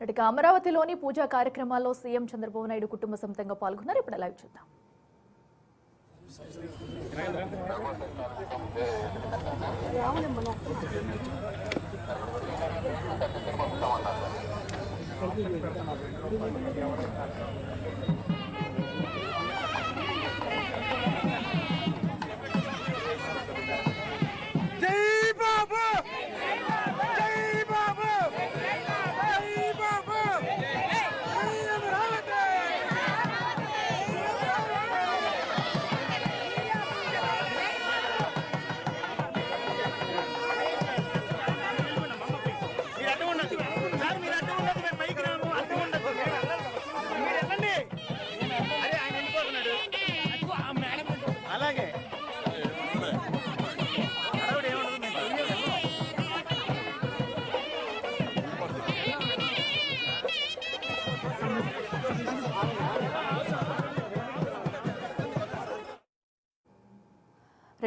ఇక అమరావతిలోని పూజా కార్యక్రమాల్లో సీఎం చంద్రబాబు నాయుడు కుటుంబ సమేతంగా పాల్గొన్నారు. ఇప్పుడు లైవ్ చూద్దాం.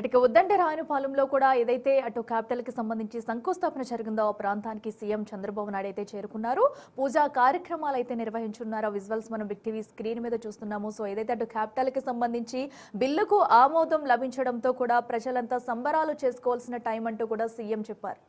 ఇక ఉద్దండ రాయనపాలెంలో కూడా ఏదైతే అటు క్యాపిటల్ కి సంబంధించి శంకుస్థాపన జరిగిందో ఆ ప్రాంతానికి సీఎం చంద్రబాబు నాయుడు అయితే చేరుకున్నారు. పూజా కార్యక్రమాలు అయితే నిర్వహించున్నారు. విజువల్స్ మనం బిగ్ టీవీ స్క్రీన్ మీద చూస్తున్నాము. సో ఏదైతే అటు క్యాపిటల్ కి సంబంధించి బిల్లుకు ఆమోదం లభించడంతో కూడా ప్రజలంతా సంబరాలు చేసుకోవాల్సిన టైం అంటూ కూడా సీఎం చెప్పారు.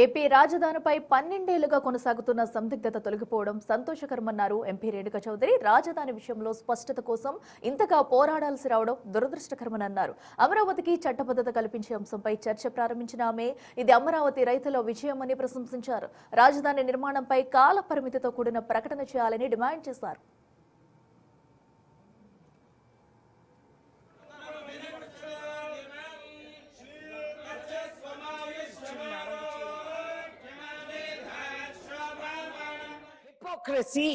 ఏపీ రాజధానిపై 12 ఏళ్లుగా కొనసాగుతున్న సందిగ్ధత తొలగిపోవడం సంతోషకరమన్నారు ఎంపీ రేణుక చౌదరి. రాజధాని విషయంలో స్పష్టత కోసం ఇంతగా పోరాడాల్సి రావడం దురదృష్టకరమన్నారు. అమరావతికి చట్టబద్ధత కల్పించే అంశంపై చర్చ ప్రారంభించిన ఆమె ఇది అమరావతి రైతుల విజయమని ప్రశంసించారు. రాజధాని నిర్మాణంపై కాల పరిమితితో కూడిన ప్రకటన చేయాలని డిమాండ్ చేశారు. Hypocrisy,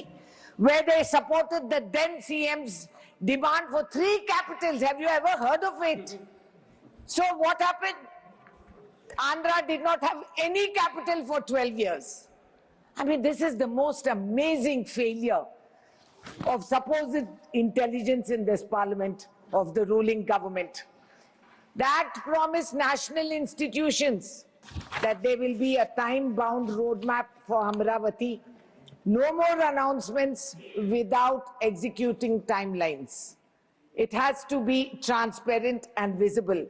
where they supported the then CM's demand for 3 capitals. Have you ever heard of it? So what happened? Andhra did not have any capital for 12 years. I mean, this is the most amazing failure of supposed intelligence in this parliament of the ruling government. That promised national institutions that there will be a time-bound roadmap for Amravati. No more announcements without executing timelines. It has to be transparent and visible.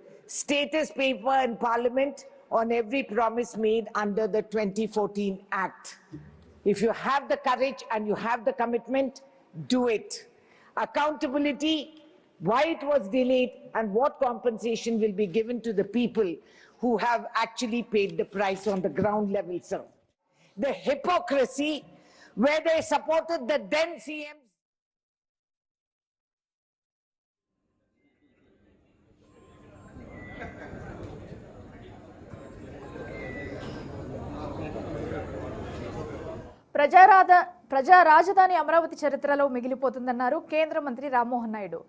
Status paper in Parliament on every promise made under the 2014 Act. If you have the courage and you have the commitment, do it. Accountability, why it was delayed and what compensation will be given to the people who have actually paid the price on the ground level, sir. The hypocrisy where they supported the then CMs. ప్రజా రాజధాని అమరావతి చరిత్రలో మిగిలిపోతుందన్నారు కేంద్ర మంత్రి రామ్మోహన్ నాయుడు.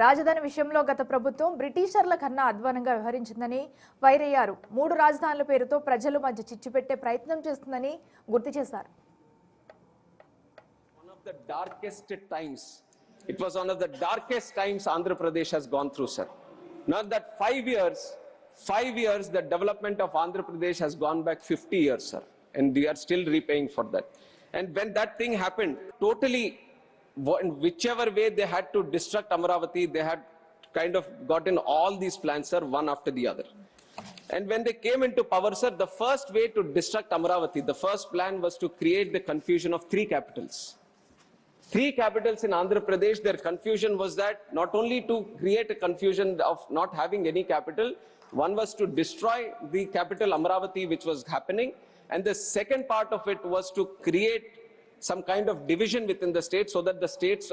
రాజధాని విషయంలో గత ప్రభుత్వం బ్రిటిషర్ల కన్నా అధ్వానంగా వ్యవహరించిందని వైరయ్యారు. 3 రాజధానుల పేరుతో ప్రజల మధ్య చిచ్చు పెట్టే ప్రయత్నం చేస్తుందని గుర్తు చేశారు. The darkest times. It was one of the darkest times Andhra Pradesh has gone through, sir. Not that 5 years, the development of Andhra Pradesh has gone back 50 years, sir. And we are still repaying for that. And when that thing happened, totally, whichever way they had to destruct Amravati, they had kind of gotten all these plans, sir, one after the other. And when they came into power, sir, the first way to destruct Amravati, the first plan was to create the confusion of 3 capitals. 3 capitals in Andhra Pradesh. Their confusion was that not only to create a confusion of not having any capital, one was to destroy the capital Amravati, which was happening. And the second part of it was to create some kind of division within the state so that the states,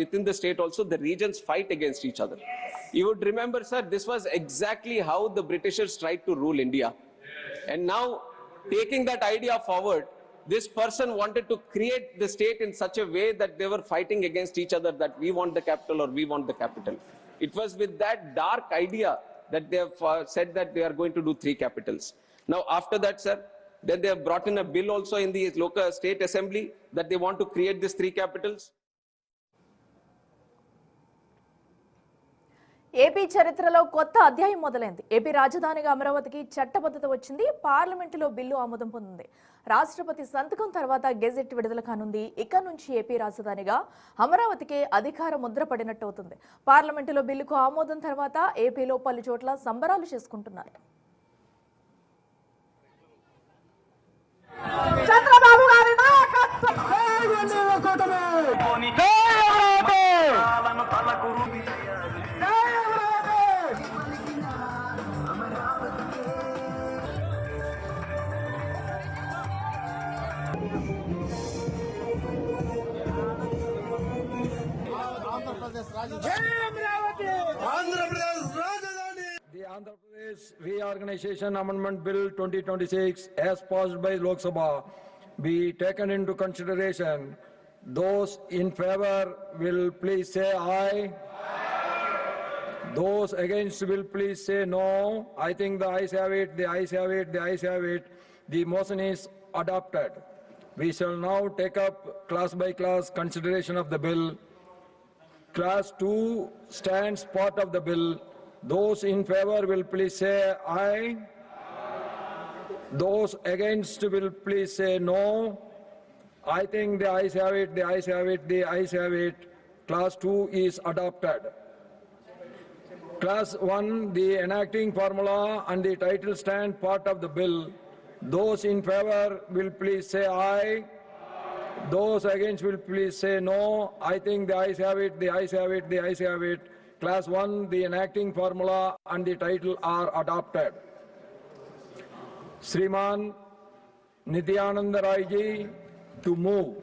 within the state also, the regions fight against each other. You would remember, sir, this was exactly how the Britishers tried to rule India. And now, taking that idea forward, this person wanted to create the state in such a way that they were fighting against each other, that we want the capital or we want the capital. It was with that dark idea that they have said that they are going to do 3 capitals. Now, after that, sir, then they have brought in a bill also in the local state assembly that they want to create these 3 capitals. AP చరిత్రలో కొత్త అధ్యాయం మొదలైంది. AP రాజధానిగా అమరావతికి చట్టబద్ధత వచ్చింది. పార్లమెంటులో bill ఆమోదం పొందింది. రాష్ట్రపతి సంతకం తర్వాత గెజెట్ విడుదల కానుంది. ఇక నుంచి ఏపీ రాజధానిగా అమరావతికి అధికార ముద్ర పడినట్టు అవుతుంది. పార్లమెంటులో బిల్లుకు ఆమోదం తర్వాత ఏపీలో పలు చోట్ల సంబరాలు చేసుకుంటున్నారు. చంద్రబాబు గారి నాయకత్వం. The Andhra Pradesh Reorganization Amendment Bill 2026 as passed by Lok Sabha be taken into consideration. Those in favor will please say aye. Those against will please say no. I think the ayes have it, the ayes have it, the ayes have it. The motion is adopted. We shall now take up class by class consideration of the bill. Class 2 stands part of the bill. Those in favor will please say aye. Those against will please say no. I think the ayes have it, the ayes have it, the ayes have it. Class 2 is adopted. Class 1, the enacting formula and the title stand part of the bill. Those in favor will please say aye. Those against will please say no. I think the ayes have it, the ayes have it, the ayes have it. Class 1, the enacting formula and the title are adopted. Shriman Nityananda Rai ji to move.